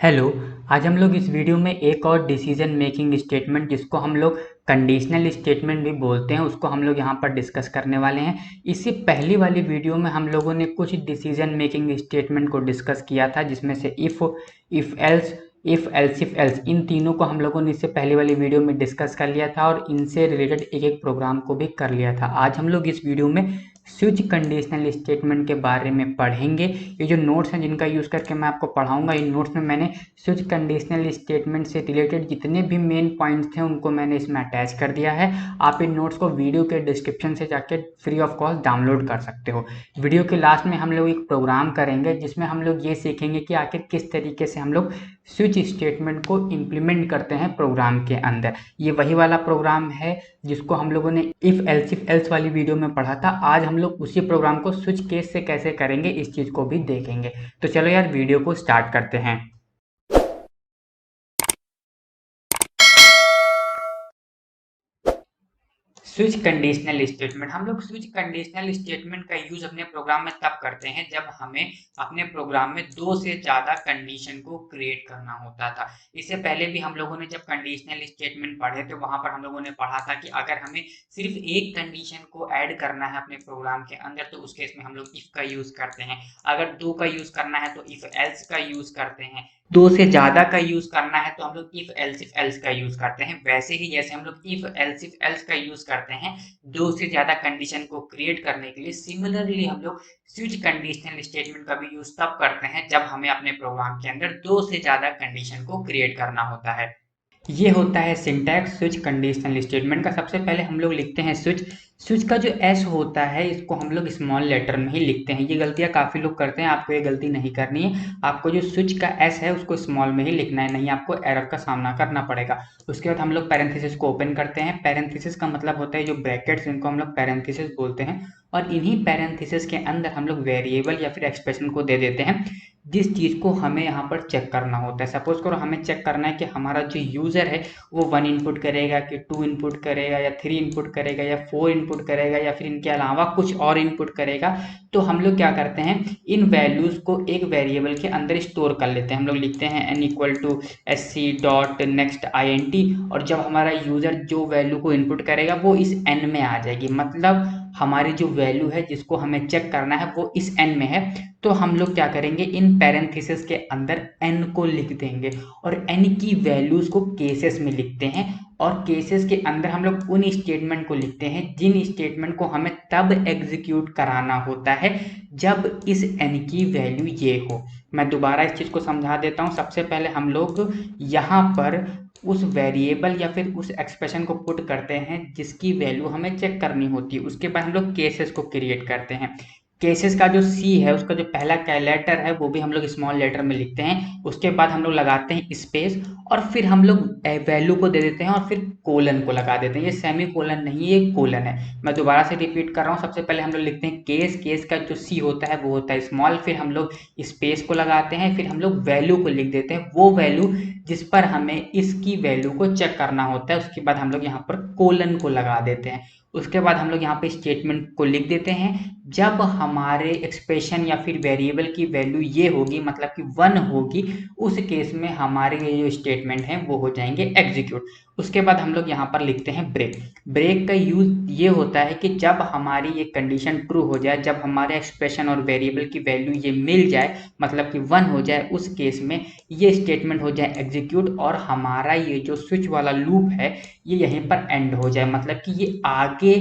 Hello. आज हम लोग इस वीडियो में एक और डिसीजन मेकिंग स्टेटमेंट जिसको हम लोग कंडीशनल स्टेटमेंट भी बोलते हैं उसको हम लोग यहाँ पर डिस्कस करने वाले हैं। इससे पहली वाली वीडियो में हम लोगों ने कुछ डिसीजन मेकिंग स्टेटमेंट को डिस्कस किया था जिसमें से if else, if else if else, इन तीनों को हम लोगों ने इससे पहले वाली वीडियो में डिस्कस कर लिया था और इनसे रिलेटेड एक एक प्रोग्राम को भी कर लिया था। आज हम लोग इस वीडियो में स्विच कंडीशनल स्टेटमेंट के बारे में पढ़ेंगे। ये जो नोट्स हैं जिनका यूज़ करके मैं आपको पढ़ाऊंगा, इन नोट्स में मैंने स्विच कंडीशनल स्टेटमेंट से रिलेटेड जितने भी मेन पॉइंट्स थे उनको मैंने इसमें अटैच कर दिया है। आप इन नोट्स को वीडियो के डिस्क्रिप्शन से जाके फ्री ऑफ कॉस्ट डाउनलोड कर सकते हो। वीडियो के लास्ट में हम लोग एक प्रोग्राम करेंगे जिसमें हम लोग ये सीखेंगे कि आखिर किस तरीके से हम लोग स्विच स्टेटमेंट को इम्प्लीमेंट करते हैं प्रोग्राम के अंदर। ये वही वाला प्रोग्राम है जिसको हम लोगों ने इफ एल्स वाली वीडियो में पढ़ा था। आज हम लोग उसी प्रोग्राम को स्विच केस से कैसे करेंगे इस चीज़ को भी देखेंगे। तो चलो यार वीडियो को स्टार्ट करते हैं। स्विच कंडीशनल स्टेटमेंट, हम लोग स्विच कंडीशनल स्टेटमेंट का यूज अपने प्रोग्राम में तब करते हैं जब हमें अपने प्रोग्राम में दो से ज्यादा कंडीशन को क्रिएट करना होता था। इससे पहले भी हम लोगों ने जब कंडीशनल स्टेटमेंट पढ़े थे वहां पर हम लोगों ने पढ़ा था कि अगर हमें सिर्फ एक कंडीशन को ऐड करना है अपने प्रोग्राम के अंदर तो उस केस में हम लोग इफ का यूज करते हैं। अगर दो का यूज करना है तो इफ एल्स का यूज करते हैं। दो से ज्यादा का यूज करना है तो हम लोग इफ एल्स का यूज करते हैं। वैसे ही जैसे हम लोग इफ एल्स का यूज करते हैं दो से ज्यादा कंडीशन को क्रिएट करने के लिए, सिमिलरली हम लोग स्विच कंडीशनल स्टेटमेंट का भी यूज तब करते हैं जब हमें अपने प्रोग्राम के अंदर दो से ज्यादा कंडीशन को क्रिएट करना होता है। ये होता है सिंटैक्स स्विच कंडीशनल स्टेटमेंट का। सबसे पहले हम लोग लिखते हैं स्विच। स्विच का जो एस होता है इसको हम लोग स्मॉल लेटर में ही लिखते हैं। ये गलतियां काफी लोग करते हैं, आपको ये गलती नहीं करनी है। आपको जो स्विच का एस है उसको स्मॉल में ही लिखना है, नहीं आपको एरर का सामना करना पड़ेगा। उसके बाद हम लोग पैरेंथेसिस को ओपन करते हैं। पैरेंथेसिस का मतलब होता है जो ब्रैकेट्स, इनको हम लोग पैरेंथेसिस बोलते हैं। और इन्हीं पैरेंथेसिस के अंदर हम लोग वेरिएबल या फिर एक्सप्रेशन को दे देते हैं जिस चीज को हमें यहाँ पर चेक करना होता है। सपोज करो हमें चेक करना है कि हमारा जो यूजर है वो 1 इनपुट करेगा कि 2 इनपुट करेगा या 3 इनपुट करेगा या 4 इनपुट करेगा या फिर इनके अलावा कुछ और इनपुट करेगा। तो हम लोग क्या करते हैं, इन वैल्यूज को एक वेरिएबल के अंदर स्टोर कर लेते हैं। हम लोग लिखते हैं n equal to S C dot next I N T, और जब हमारा यूजर जो वैल्यू को इनपुट करेगा वो इस n में आ जाएगी। मतलब हमारी जो वैल्यू है जिसको हमें चेक करना है वो इस n में है। तो हम लोग क्या करेंगे, इन पैरेंथेसिस के अंदर n को लिख देंगे और n की वैल्यूज को केसेस में लिखते हैं। और केसेस के अंदर हम लोग उन स्टेटमेंट को लिखते हैं जिन स्टेटमेंट को हमें तब एग्जीक्यूट कराना होता है जब इस n की वैल्यू ये हो। मैं दोबारा इस चीज को समझा देता हूँ। सबसे पहले हम लोग यहाँ पर उस वेरिएबल या फिर उस एक्सप्रेशन को पुट करते हैं जिसकी वैल्यू हमें चेक करनी होती है। उसके बाद हम लोग केसेस को क्रिएट करते हैं। केसेस का जो सी है उसका जो पहला कैलेटर है वो भी हम लोग स्मॉल लेटर में लिखते हैं। उसके बाद हम लोग लगाते हैं स्पेस और फिर हम लोग वैल्यू को दे देते हैं और फिर कोलन को लगा देते हैं। ये सेमी कोलन नहीं, ये कोलन है। मैं दोबारा से रिपीट कर रहा हूँ। सबसे पहले हम लोग लिखते हैं केस, केस का जो सी होता है वो होता है स्मॉल, फिर हम लोग स्पेस को लगाते हैं, फिर हम लोग वैल्यू को लिख देते हैं, वो वैल्यू जिस पर हमें इसकी वैल्यू को चेक करना होता है। उसके बाद हम लोग यहाँ पर कोलन को लगा देते हैं। उसके बाद हम लोग यहाँ पे स्टेटमेंट को लिख देते हैं। जब हमारे एक्सप्रेशन या फिर वेरिएबल की वैल्यू ये होगी, मतलब कि 1 होगी, उस केस में हमारे ये जो स्टेटमेंट हैं वो हो जाएंगे एग्जीक्यूट। उसके बाद हम लोग यहाँ पर लिखते हैं ब्रेक। ब्रेक का यूज ये होता है कि जब हमारी ये कंडीशन ट्रू हो जाए, जब हमारे एक्सप्रेशन और वेरिएबल की वैल्यू ये मिल जाए, मतलब कि 1 हो जाए, उस केस में ये स्टेटमेंट हो जाए एग्जीक्यूट और हमारा ये जो स्विच वाला लूप है ये यहीं पर एंड हो जाए। मतलब कि ये आगे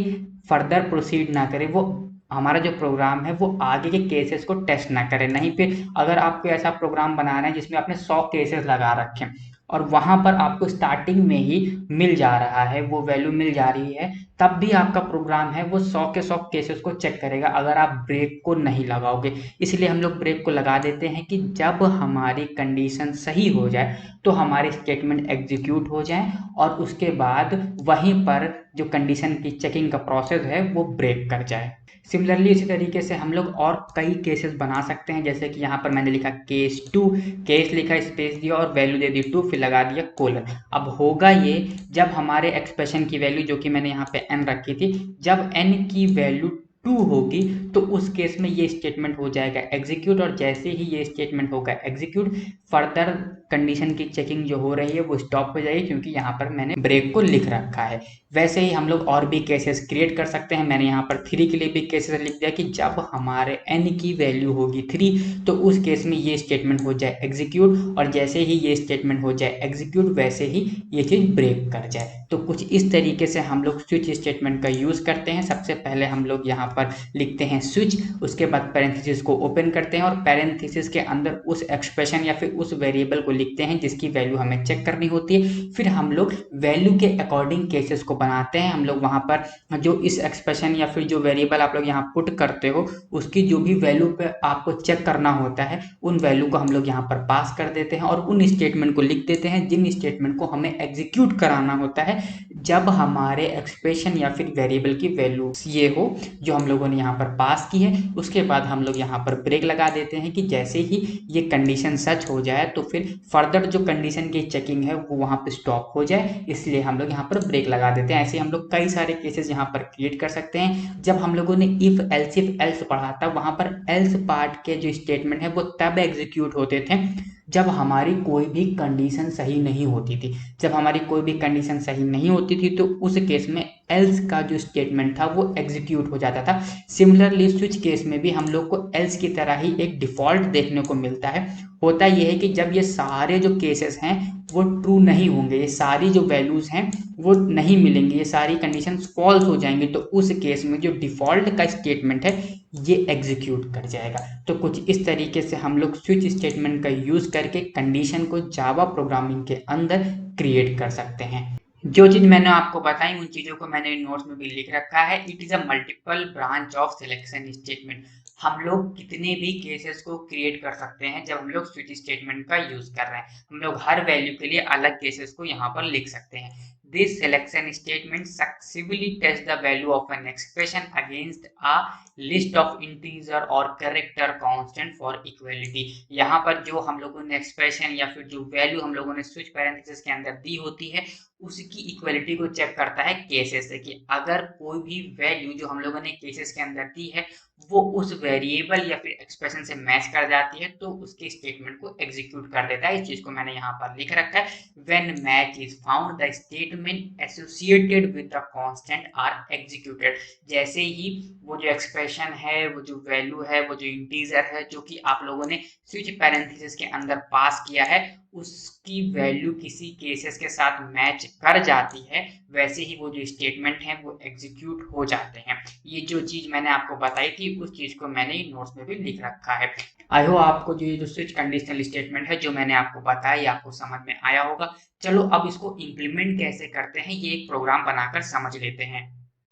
फर्दर प्रोसीड ना करे, वो हमारा जो प्रोग्राम है वो आगे के केसेस को टेस्ट ना करे। नहीं, फिर अगर आपको ऐसा प्रोग्राम बनाना है जिसमें आपने 100 केसेस लगा रखे और वहां पर आपको स्टार्टिंग में ही मिल जा रहा है, वो वैल्यू मिल जा रही है, तब भी आपका प्रोग्राम है वो 100 के 100 केसेस को चेक करेगा अगर आप ब्रेक को नहीं लगाओगे। इसलिए हम लोग ब्रेक को लगा देते हैं कि जब हमारी कंडीशन सही हो जाए तो हमारे स्टेटमेंट एग्जीक्यूट हो जाए और उसके बाद वहीं पर जो कंडीशन की चेकिंग का प्रोसेस है वो ब्रेक कर जाए। सिमिलरली इसी तरीके से हम लोग और कई केसेस बना सकते हैं, जैसे कि यहाँ पर मैंने लिखा केस 2, केस लिखा, स्पेस दिया और वैल्यू दे दी 2, फिर लगा दिया कोलन। अब होगा ये, जब हमारे एक्सप्रेशन की वैल्यू जो कि मैंने यहाँ पे n रखी थी, जब n की वैल्यू ट्रू होगी तो उस केस में ये स्टेटमेंट हो जाएगा एग्जीक्यूट, और जैसे ही ये स्टेटमेंट होगा एग्जीक्यूट, फर्दर कंडीशन की चेकिंग जो हो रही है वो स्टॉप हो जाएगी, क्योंकि यहाँ पर मैंने ब्रेक को लिख रखा है। वैसे ही हम लोग और भी केसेस क्रिएट कर सकते हैं। मैंने यहाँ पर 3 के लिए भी केसेस लिख दिया कि जब हमारे n की वैल्यू होगी 3 तो उस केस में ये स्टेटमेंट हो जाए एग्जीक्यूट, और जैसे ही ये स्टेटमेंट हो जाए एग्जीक्यूट वैसे ही ये चीज़ ब्रेक कर जाए। तो कुछ इस तरीके से हम लोग स्विच स्टेटमेंट का यूज़ करते हैं। सबसे पहले हम लोग यहाँ पर लिखते हैं स्विच, उसके बाद पैरेंथेसिस को ओपन करते हैं और पैरेंथेसिस के अंदर उस एक्सप्रेशन या फिर उस वेरिएबल को लिखते हैं जिसकी वैल्यू हमें चेक करनी होती है। फिर हम लोग वैल्यू के अकॉर्डिंग केसेस को बनाते हैं। हम लोग वहाँ पर जो इस एक्सप्रेशन या फिर जो वेरिएबल आप लोग यहाँ पुट करते हो उसकी जो भी वैल्यू पे आपको चेक करना होता है उन वैल्यू को हम लोग यहाँ पर पास कर देते हैं और उन स्टेटमेंट को लिख देते हैं जिन स्टेटमेंट को हमें एग्जीक्यूट कराना होता है जब हमारे एक्सप्रेशन या फिर वेरिएबल की वैल्यू ये हो जो हम लोगों ने यहाँ पर पास की है। उसके बाद हम लोग यहाँ पर ब्रेक लगा देते हैं कि जैसे ही ये कंडीशन सच हो जाए तो फिर फर्दर जो कंडीशन की चेकिंग है वो वहाँ पे स्टॉप हो जाए, इसलिए हम लोग यहाँ पर ब्रेक लगा देते हैं। ऐसे हम लोग कई सारे केसेस यहाँ पर क्रिएट कर सकते हैं। जब हम लोगों ने इफ एल्स पढ़ा था वहाँ पर एल्स पार्ट के जो स्टेटमेंट है वो तब एग्जीक्यूट होते थे जब हमारी कोई भी कंडीशन सही नहीं होती थी। जब हमारी कोई भी कंडीशन सही नहीं होती थी तो उस केस में एल्स का जो स्टेटमेंट था वो एग्जीक्यूट हो जाता था। सिमिलरली स्विच केस में भी हम लोग को एल्स की तरह ही एक डिफॉल्ट देखने को मिलता है। होता यह है कि जब ये सारे जो केसेस हैं वो ट्रू नहीं होंगे, ये सारी जो वैल्यूज हैं वो नहीं मिलेंगी, ये सारी कंडीशंस फॉल्स हो जाएंगी, तो उस केस में जो डिफॉल्ट का स्टेटमेंट है ये एग्जीक्यूट कर जाएगा। तो कुछ इस तरीके से हम लोग स्विच स्टेटमेंट का यूज करके कंडीशन को जावा प्रोग्रामिंग के अंदर क्रिएट कर सकते हैं। जो चीज मैंने आपको बताई उन चीजों को मैंने नोट्स में भी लिख रखा है। It is a multiple branch of selection statement. हम लोग कितने भी केसेस को क्रिएट कर सकते हैं जब हम लोग स्विच स्टेटमेंट का यूज कर रहे हैं। हम लोग हर वैल्यू के लिए अलग केसेस को यहाँ पर लिख सकते हैं। This selection statement successfully test the value of an expression against a list of integer और कैरेक्टर कांस्टेंट फॉर इक्वलिटी। यहाँ पर जो हम लोगों ने एक्सप्रेशन या फिर जो वैल्यू हम लोगों ने स्विच पैरेंथेसिस के अंदर दी होती है उसकी इक्वलिटी को चेक करता है केसेस से, कि अगर कोई भी वैल्यू जो हम लोगों ने केसेस के अंदर दी है वो उस वेरिएबल या फिर एक्सप्रेशन से मैच कर जाती है तो उसके स्टेटमेंट को एग्जीक्यूट कर देता है। इस चीज को मैंने यहाँ पर लिख रखा है। When match is found the statement associated with the constant are executed. जैसे ही वो जो एक्सप्रेशन है, वो जो वैल्यू है, वो जो इंटीजर है जो कि आप लोगों ने स्विच पैरेंथेसिस के अंदर पास किया है उसकी वैल्यू किसी केसेस के साथ मैच कर जाती है, वैसे ही वो जो स्टेटमेंट है वो एग्जीक्यूट हो जाते हैं। ये जो चीज मैंने आपको बताई थी उस चीज को मैंने नोट्स में भी लिख रखा है। आई होप आपको जो ये जो स्विच कंडीशनल स्टेटमेंट है जो मैंने आपको बताया आपको समझ में आया होगा। चलो अब इसको इम्प्लीमेंट कैसे करते हैं ये एक प्रोग्राम बनाकर समझ लेते हैं।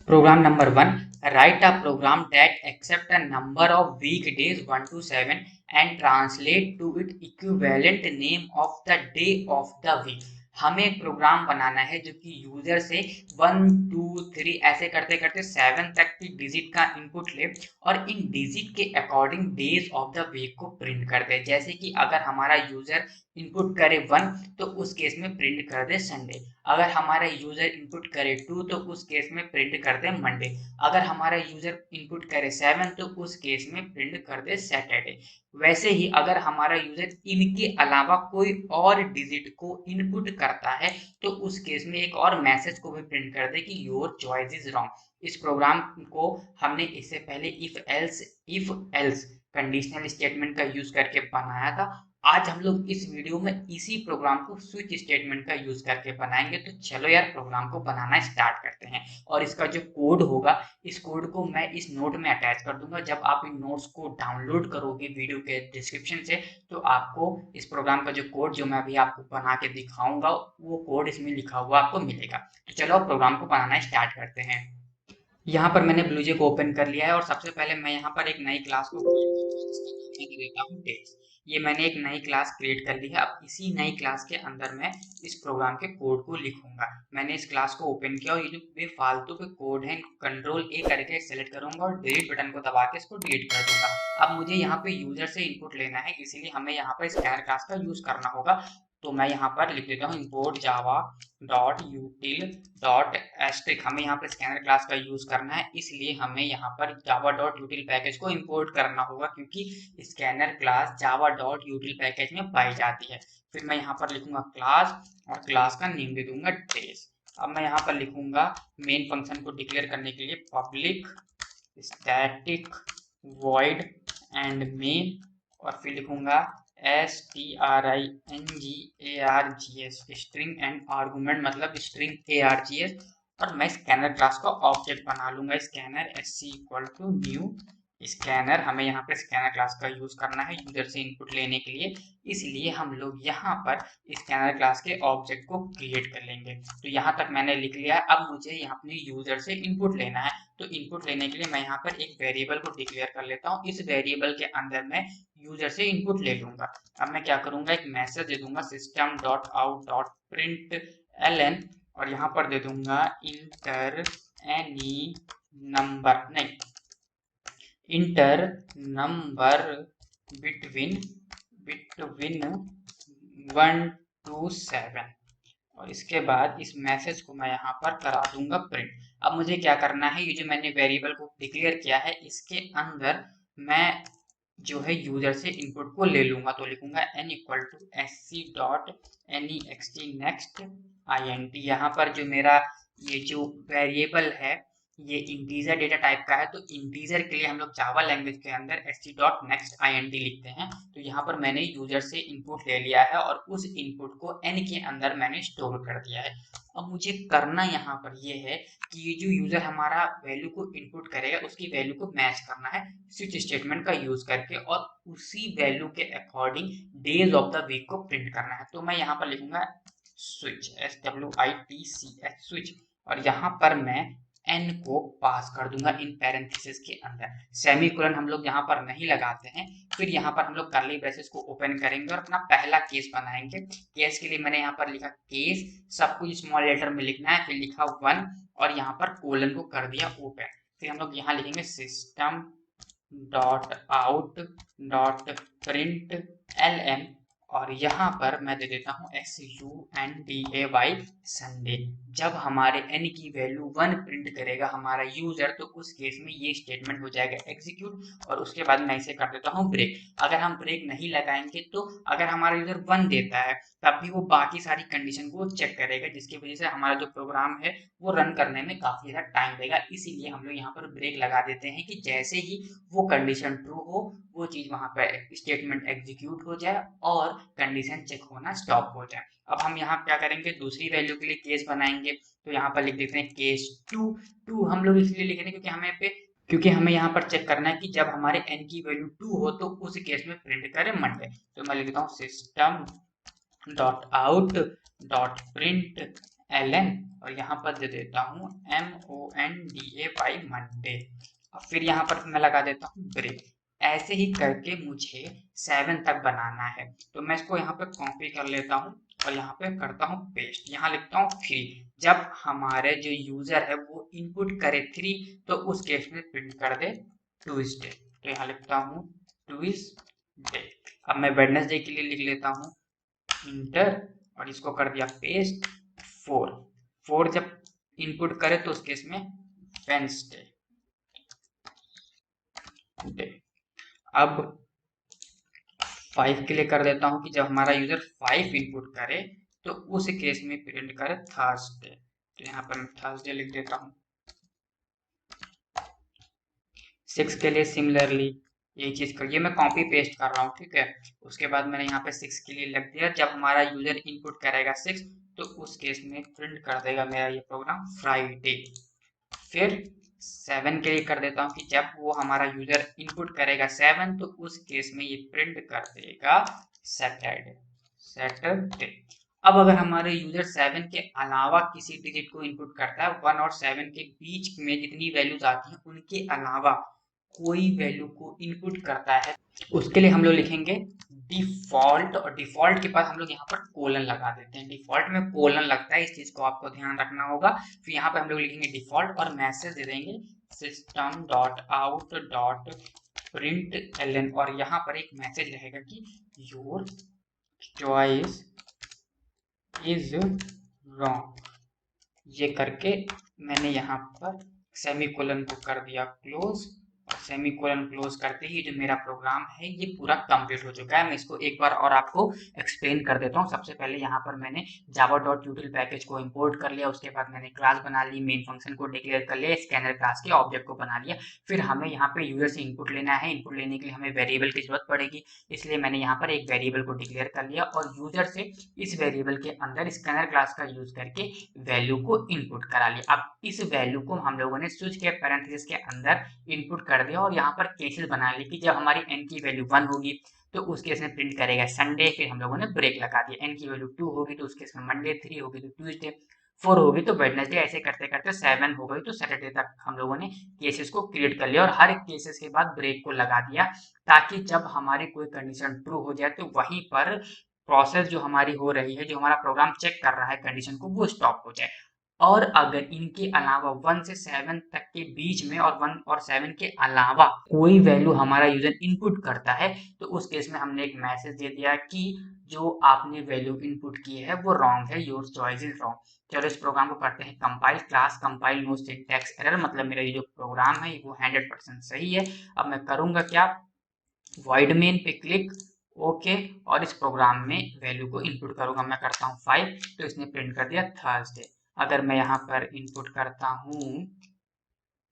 Program number 1. Write a program that accepts a number of weekdays 1 to 7 and translate to its equivalent name of the day of the week. हमें एक प्रोग्राम बनाना है जो कि यूजर से 1 2 3 ऐसे करते करते 7 तक की डिजिट का इनपुट ले और इन डिजिट के according days of the week को प्रिंट कर दे। जैसे कि अगर हमारा यूजर इनपुट करे 1 तो उस केस में प्रिंट कर दे संडे। अगर हमारा यूजर इनपुट करे 2 तो उस केस में प्रिंट कर दे मंडे। अगर हमारा यूजर इनपुट करे 7 तो उस केस में प्रिंट कर दे सैटरडे। वैसे ही अगर हमारा यूजर इनके अलावा कोई और डिजिट को इनपुट करता है तो उस केस में एक और मैसेज को भी प्रिंट कर दे कि योर चॉइस इज रॉन्ग। इस प्रोग्राम को हमने इससे पहले इफ एल्स कंडीशनल स्टेटमेंट का यूज करके बनाया था। आज हम लोग इस वीडियो में इसी प्रोग्राम को स्विच स्टेटमेंट का यूज करके बनाएंगे। तो चलो यार प्रोग्राम को बनाना स्टार्ट करते हैं। और इसका जो कोड होगा इस कोड को मैं इस नोट में अटैच कर दूंगा। जब आप इन नोट्स को डाउनलोड करोगे वीडियो के डिस्क्रिप्शन से तो आपको इस प्रोग्राम का जो कोड जो मैं अभी आपको बना के दिखाऊंगा वो कोड इसमें लिखा हुआ आपको मिलेगा। तो चलो प्रोग्राम को बनाना स्टार्ट करते हैं। यहाँ पर मैंने ब्लूजे को ओपन कर लिया है और सबसे पहले मैं यहाँ पर एक नई क्लास को देता हूँ डेज। ये मैंने एक नई क्लास क्रिएट कर ली है। अब इसी नई क्लास के अंदर मैं इस प्रोग्राम के कोड को लिखूंगा। मैंने इस क्लास को ओपन किया और ये जो बेफालतू के कोड है कंट्रोल ए करके सेलेक्ट करूंगा और डिलीट बटन को दबा के इसको डिलीट कर दूंगा। अब मुझे यहाँ पे यूजर से इनपुट लेना है, इसीलिए हमें यहाँ पर स्कैनर क्लास का यूज करना होगा। तो मैं यहाँ पर लिख देता हूँ import java dot util dot asterisk. हमें यहाँ पर स्कैनर क्लास का यूज करना है, इसलिए हमें यहाँ पर जावा डॉट यूटिल पैकेज को इंपोर्ट करना होगा, क्योंकि scanner class Java dot यूटिल package में पाई जाती है। फिर मैं यहाँ पर लिखूंगा क्लास और क्लास का नेम दे दूंगा डेज। अब मैं यहाँ पर लिखूंगा मेन फंक्शन को डिक्लेयर करने के लिए public static void and main, और फिर लिखूंगा stringargs स्ट्रिंग एंड आर्गुमेंट मतलब स्ट्रिंग args, और मैं स्कैनर क्लास का ऑब्जेक्ट बना लूंगा scanner sc equal to new scanner. हमें यहाँ पर स्कैनर क्लास का यूज करना है यूजर से इनपुट लेने के लिए, इसलिए हम लोग यहाँ पर स्कैनर क्लास के ऑब्जेक्ट को क्रिएट कर लेंगे। तो यहाँ तक मैंने लिख लिया है। अब मुझे यहाँ अपने यूजर से इनपुट लेना है, तो इनपुट लेने के लिए मैं यहाँ पर एक वेरिएबल को डिक्लेयर कर लेता हूँ। इस वेरिएबल के अंदर मैं यूजर से इनपुट ले लूंगा। अब मैं क्या करूंगा, एक मैसेज दे दूंगा system dot out dot print ln, और यहाँ पर दे दूंगा इंटर एनी नंबर, नहीं, इंटर नंबर बिटवीन 1 to 7, और इसके बाद इस मैसेज को मैं यहाँ पर करा दूंगा प्रिंट। अब मुझे क्या करना है, ये जो मैंने वेरिएबल को डिक्लेयर किया है इसके अंदर मैं जो है यूजर से इनपुट को ले लूंगा। तो लिखूंगा n equal to sc dot next next int। यहाँ पर जो मेरा ये जो वेरिएबल है ये इंटीजर डेटा टाइप का है, तो इंटीजर के लिए हम लोग जावा लैंग्वेज के अंदर sc डॉट नेक्स्ट int लिखते हैं। तो यहाँ पर मैंने यूजर से इनपुट ले लिया है और उस इनपुट को n के अंदर मैंने स्टोर कर दिया है। अब मुझे करना यहाँ पर ये है कि ये जो यूजर हमारा वैल्यू को इनपुट करेगा उसकी वैल्यू को मैच करना है स्विच स्टेटमेंट का यूज करके, और उसी वैल्यू के according days of the week को प्रिंट करना है। तो मैं यहाँ पर लिखूंगा स्विच switch स्विच, और यहाँ पर मैं n को पास कर दूंगा इन पैरेंथेसिस के अंदर। सेमीकोलन हम लोग यहाँ पर नहीं लगाते हैं। फिर यहाँ पर हम लोग कर्ली ब्रेसेस को ओपन करेंगे और अपना पहला केस बनाएंगे। केस के लिए मैंने यहाँ पर लिखा केस, सब कुछ स्मॉल लेटर में लिखना है, फिर लिखा 1 और यहाँ पर कोलन को कर दिया ओपन। फिर हम लोग यहाँ लिखेंगे system dot out dot print ln, और यहाँ पर मैं दे देता हूँ sunday संडे। जब हमारे n की वैल्यू 1 प्रिंट करेगा हमारा यूजर, तो उस केस में ये स्टेटमेंट हो जाएगा एग्जीक्यूट, और उसके बाद मैं इसे कर देता हूँ ब्रेक। अगर हम ब्रेक नहीं लगाएंगे तो अगर हमारा यूजर 1 देता है तब भी वो बाकी सारी कंडीशन को चेक करेगा, जिसकी वजह से हमारा जो प्रोग्राम है वो रन करने में काफी ज्यादा टाइम लगेगा। इसीलिए हम लोग यहाँ पर ब्रेक लगा देते हैं कि जैसे ही वो कंडीशन ट्रू हो वो चीज वहां पर स्टेटमेंट एग्जीक्यूट हो जाए और कंडीशन चेक होना स्टॉप हो जाए। अब हम यहाँ क्या करेंगे, दूसरी वैल्यू के लिए केस बनाएंगे। तो यहाँ पर लिख देते हैं केस 2 हम लोग इसलिए लिख रहे हैं क्योंकि हमें यहाँ पर चेक करना है कि जब हमारे n की वैल्यू 2 हो तो उस केस में प्रिंट करें मंडे। तो मैं लिखता हूँ system dot out dot print ln, और यहाँ पर दे देता हूँ monday मंडे। और फिर यहाँ पर मैं लगा देता हूँ ब्रेक। ऐसे ही करके मुझे 7 तक बनाना है। तो मैं इसको यहाँ पे कॉपी कर लेता हूँ और यहाँ पे करता हूँ पेस्ट। यहाँ लिखता हूँ 3, जब हमारे जो यूजर है वो इनपुट करे 3 तो उस केस में प्रिंट कर दे ट्यूसडे। तो यहाँ लिखता हूँ ट्यूसडे। अब मैं वेडनेसडे के लिए लिख लेता हूँ इंटर, और इसको कर दिया पेस्ट 4 जब इनपुट करे तो उस केस में वेडनेसडे डे। अब 5 के लिए कर देता हूं कि जब हमारा यूजर 5 इनपुट करे तो उस केस में प्रिंट करे थर्सडे। तो यहाँ पर मैं थर्सडे लिख देता हूँ। 6 के लिए सिमिलरली यही चीज करिए, मैं कॉपी पेस्ट कर रहा हूँ, ठीक है। उसके बाद मैंने यहाँ पे 6 के लिए लग दिया, जब हमारा यूजर इनपुट करेगा 6 तो उस केस में प्रिंट कर देगा मेरा ये प्रोग्राम फ्राइडे। फिर 7 के लिए कर देता हूँ कि जब वो हमारा यूजर इनपुट करेगा 7 तो उस केस में ये प्रिंट कर देगा सैटरडे। अब अगर हमारे यूजर 7 के अलावा किसी डिजिट को इनपुट करता है, 1 और 7 के बीच में जितनी वैल्यूज आती हैं उनके अलावा कोई वैल्यू को इनपुट करता है, उसके लिए हम लोग लिखेंगे डिफॉल्ट, और डिफॉल्ट के पास हम लोग यहाँ पर कोलन लगा देते हैं। डिफॉल्ट में कोलन लगता है, इस चीज को आपको ध्यान रखना होगा। फिर यहाँ पे हम लोग लिखेंगे डिफॉल्ट और मैसेज दे देंगे system dot out dot print ln, और यहाँ पर एक मैसेज रहेगा कि योर चॉइस इज रॉन्ग। ये करके मैंने यहाँ पर सेमीकोलन को कर दिया क्लोज, और सेमीकोलन क्लोज करते ही जो मेरा प्रोग्राम है ये पूरा कंप्लीट हो चुका है। मैं इसको एक बार और आपको एक्सप्लेन कर देता हूँ। सबसे पहले यहाँ पर मैंने java.util पैकेज को इंपोर्ट कर लिया, उसके बाद मैंने क्लास बना ली, मेन फंक्शन को डिक्लेयर कर लिया, स्कैनर क्लास के ऑब्जेक्ट को बना लिया। फिर हमें यहाँ पे यूजर से इनपुट लेना है, इनपुट लेने के लिए हमें वेरिएबल की जरूरत पड़ेगी, इसलिए मैंने यहाँ पर एक वेरिएबल को डिक्लेयर कर लिया और यूजर से इस वेरिएबल के अंदर स्कैनर क्लास का यूज करके वैल्यू को इनपुट करा लिया। अब इस वैल्यू को हम लोगों ने स्विच के पैरेंथेसिस के अंदर इनपुट कर दिया और यहाँ पर केसेस बना ली कि जब हमारी n की वैल्यू 1 होगी तो उस केस में प्रिंट करेगा संडे। फिर हम लोगों ने ब्रेक लगा दिया, n की वैल्यू 2 होगी तो उस केस में मंडे, 3 होगी तो ट्यूसडे, 4 होगी तो वेडनेसडे, ऐसे करते करते 7 हो गई तो सैटरडे तक हम लोगों ने केसेस को क्रिएट कर लिया और हर एक केसेस के बाद ब्रेक को लगा दिया, ताकि जब हमारी कोई कंडीशन ट्रू हो जाए तो वहीं पर प्रोसेस जो हमारी हो रही है, जो हमारा प्रोग्राम चेक कर रहा है कंडीशन को, वो स्टॉप हो जाए। और अगर इनके अलावा 1 से 7 तक के बीच में और 1 और 7 के अलावा कोई वैल्यू हमारा यूजर इनपुट करता है तो उस केस में हमने एक मैसेज दे दिया कि जो आपने वैल्यू इनपुट की है वो रॉन्ग है, योर चॉइस इज रॉन्ग। चलो इस प्रोग्राम को करते हैं compile. Class compile no syntax error, मतलब मेरा ये जो प्रोग्राम है वो 100% सही है। अब मैं करूंगा क्या, वॉइड मेन पे क्लिक, ओके, और इस प्रोग्राम में वैल्यू को इनपुट करूंगा। मैं करता हूँ 5 तो इसने प्रिंट कर दिया थर्सडे। अगर मैं यहाँ पर इनपुट करता हूँ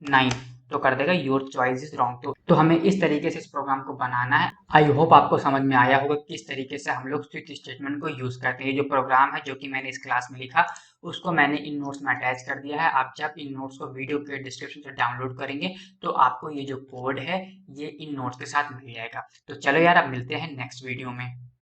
9 तो कर देगा योर चॉइस इज रॉन्ग। तो हमें इस तरीके से इस प्रोग्राम को बनाना है। आई होप आपको समझ में आया होगा किस तरीके से हम लोग स्विच स्टेटमेंट को यूज करते हैं। ये जो प्रोग्राम है जो कि मैंने इस क्लास में लिखा उसको मैंने इन नोट्स में अटैच कर दिया है। आप जब इन नोट्स को वीडियो के डिस्क्रिप्शन से डाउनलोड करेंगे तो आपको ये जो कोड है ये इन नोट्स के साथ मिल जाएगा। तो चलो यार, अब मिलते हैं नेक्स्ट वीडियो में।